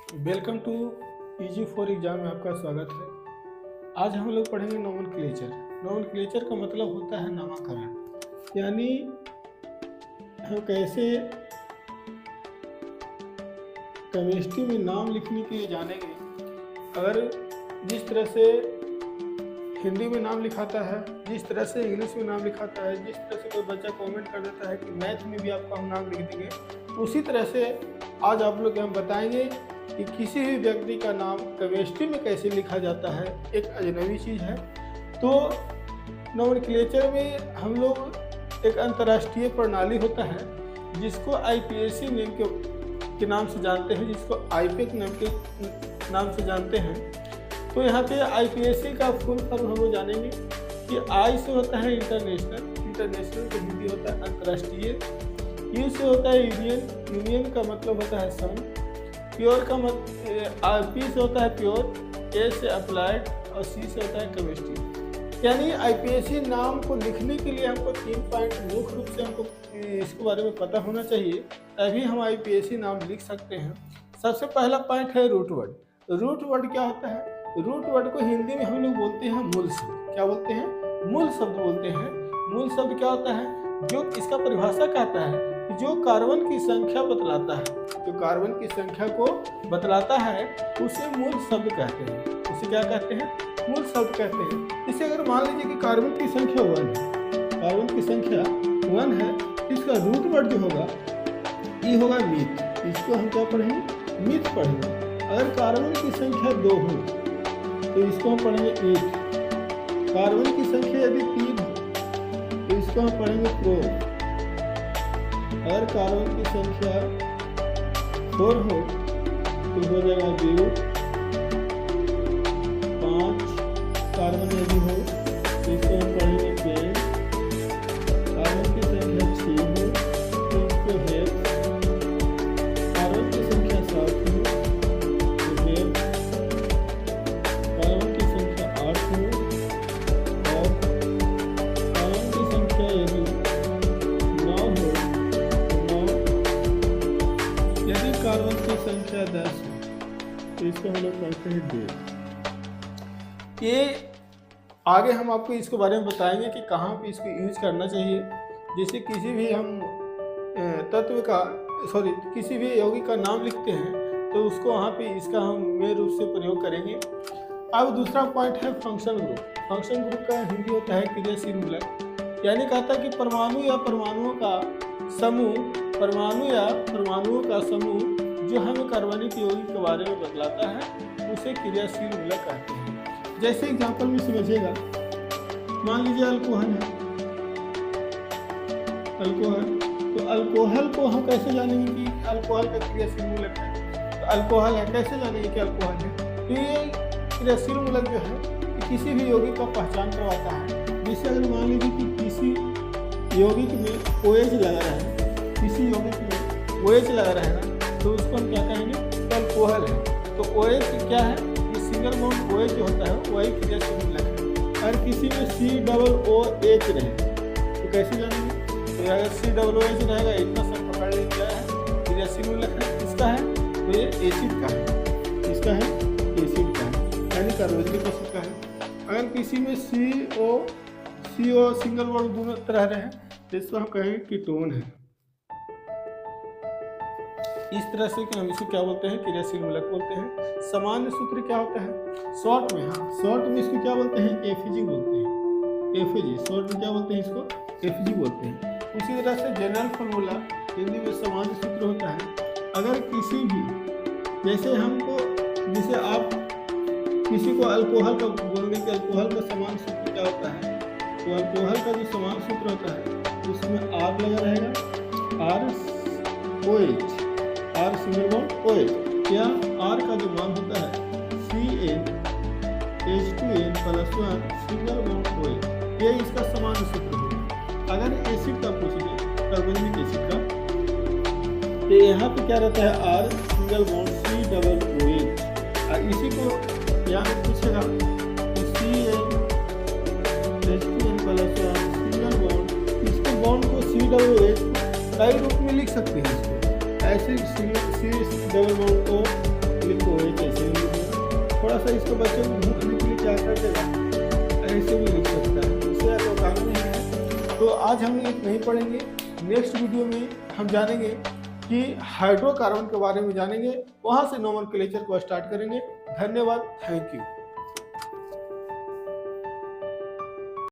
Welcome to easy for exam में आपका स्वागत है। आज हम लोग पढ़ेंगे नोमेनक्लेचर। नोमेनक्लेचर का मतलब होता है नामकरण, यानी हम कैसे केमिस्ट्री में नाम लिखने के लिए जानेंगे। अगर जिस तरह से हिंदी में नाम लिखाता है, जिस तरह से इंग्लिश में नाम लिखाता है, जिस तरह से कोई बच्चा कमेंट कर देता है कि मैथ में भी आपका हम नाम लिख देंगे, उसी तरह से आज आप लोग हम बताएंगे कि किसी भी व्यक्ति का नाम केमिस्ट्री में कैसे लिखा जाता है। एक अजनबी चीज़ है। तो नोमेनक्लेचर में हम लोग एक अंतर्राष्ट्रीय प्रणाली होता है जिसको आईपीएसी नेम के नाम से जानते हैं, जिसको आईपेक नाम के नाम से जानते हैं। तो यहाँ पे आईपीएसी का फुल फॉर्म हम लोग जानेंगे कि आई से होता है इंटरनेशनल, इंटरनेशनल का हिंदी होता है अंतर्राष्ट्रीय। यू से होता है यूनियन, यूनियन का मतलब होता है सन। प्योर का पी से होता है प्योर, ए से अप्लाइड और सी से होता है केमिस्ट्री। यानी आईपीएसी नाम को लिखने के लिए हमको 3 पॉइंट मुख्य रूप से हमको इसके बारे में पता होना चाहिए, तभी हम आईपीएसी नाम लिख सकते हैं। सबसे पहला पॉइंट है रूट वर्ड। रूट वर्ड क्या होता है? रूट वर्ड को हिंदी में हम लोग बोलते हैं मूल शब्द। क्या बोलते हैं? मूल शब्द बोलते हैं। मूल शब्द क्या होता है? जो इसका परिभाषा कहता है कि जो कार्बन की संख्या बतलाता है, जो कार्बन की संख्या को बतलाता है उसे मूल शब्द कहते हैं। उसे क्या कहते हैं? मूल शब्द कहते हैं। इसे अगर मान लीजिए कि कार्बन की संख्या 1 है, कार्बन की संख्या 1 है, इसका रूट वर्ड जो होगा ये होगा मीथ। इसको हम क्या पढ़ेंगे? मीथ पढ़ेंगे। अगर कार्बन की संख्या 2 हो तो इसको हम पढ़ेंगे 8। कार्बन की संख्या यदि 3 हो तो इसको हम पढ़ेंगे प्रो। अगर कार्बन की संख्या 4 हो तो हो जाएगा ब्यू। 5 कार्बन यदि हो तो इसको हम पढ़ेंगे पेन। कार्बन की संख्या 6 हो तो इसको हेक्स। कार्बन की संख्या 7 हो तो हेक्स। कार्बन की संख्या 8 हो और कार्बन की संख्या यदि 9 हो तो 9। यदि कार्बन की संख्या 10 हो तो इसको हम लोग कहते हैं डेट। ये आगे हम आपको इसके बारे में बताएंगे कि कहाँ पे इसको यूज करना चाहिए। जैसे किसी भी हम तत्व का किसी भी यौगिक का नाम लिखते हैं तो उसको वहाँ पे इसका हम मेन रूप से प्रयोग करेंगे। अब दूसरा पॉइंट है फंक्शन ग्रुप। फंक्शन ग्रुप का हिंदी होता है क्रियाशील मूलक। यानी कहता है कि परमाणु या परमाणुओं का समूह, परमाणु या परमाणुओं का समूह जो हमें कार्बनिक यौगिक के बारे में बतलाता है उसे क्रियाशील मूलक कहते हैं। जैसे एग्जाम्पल में समझिएगा, मान लीजिए अल्कोहल है। अल्कोहल, तो अल्कोहल को हम कैसे जानेंगे कि अल्कोहल का क्रियाशील मूलक है? तो अल्कोहल है, कैसे जानेंगे कि अल्कोहल है? तो ये क्रियाशील मूलक जो है किसी भी यौगिक का पहचान करवाता है। जैसे अगर मान लीजिए कि किसी यौगिक में OH लगा रहा है, किसी यौगिक में OH लगा रहेगा तो उसको हम क्या कहेंगे? तो अल्कोहल है। तो OH क्या है? ये सिंगल बॉन्ड OH जो होता है वही क्रियाशील मूलक है। अगर किसी में COOH रहे तो कैसे जानेंगे? तो अगर COOH रहेगा इतना सब पकड़ लें क्या है? क्रियाशील मूलक है। किसका है? तो ये एसिड का है। किसका है? एसिड का है, यानी कार्बोनिक एसिड का है। अगर किसी में CO सिंगल बॉन्ड दोनों तरह रहे तो इसको हम कहेंगे कीटोन है। इस तरह से कि हम इसे क्या बोलते हैं? क्रियाशील मूलक बोलते हैं। सामान्य सूत्र क्या होता है? शॉर्ट में, शॉर्ट में इसको क्या बोलते हैं? एफजी बोलते हैं। एफजी शॉर्ट में क्या बोलते हैं? इसको एफजी बोलते हैं। उसी तरह से जनरल फार्मूला हिंदी में सामान्य सूत्र होता है। अगर किसी भी, जैसे आप किसी को अल्कोहल का बोलने के, अल्कोहल का समान सूत्र क्या होता है? तो अल्कोहल का जो समान सूत्र होता है उसमें R लगा रहेगा, ROH, R single bond OH, या R का जो मान होता है CnH2n+1 सिंगल बॉन्ड OH, ये इसका समान सूत्र होगा। अगर एसिड का पूछ ले, कार्बोनिक एसिड का, तो यहाँ पे क्या रहता है? R single bond COOH। इसी को यहाँ पे पूछेगा तो CnH2n+1 सिंगल बॉन्ड, इसको बॉन्ड को COOH कई रूप में लिख सकते हैं। इसको ऐसे C डबल बॉन्ड को लिखो OH ऐसे भी लिखेगा। थोड़ा सा इसको बच्चों को भूख लगने के लिए क्या कर देगा, ऐसे भी लिख सकता है, इससे कोई काम नहीं है। तो आज हम ये नहीं पढ़ेंगे, नेक्स्ट वीडियो में हम जानेंगे कि हाइड्रोकार्बन के बारे में जानेंगे, वहाँ से नोमेनक्लेचर को स्टार्ट करेंगे। धन्यवाद, थैंक यू।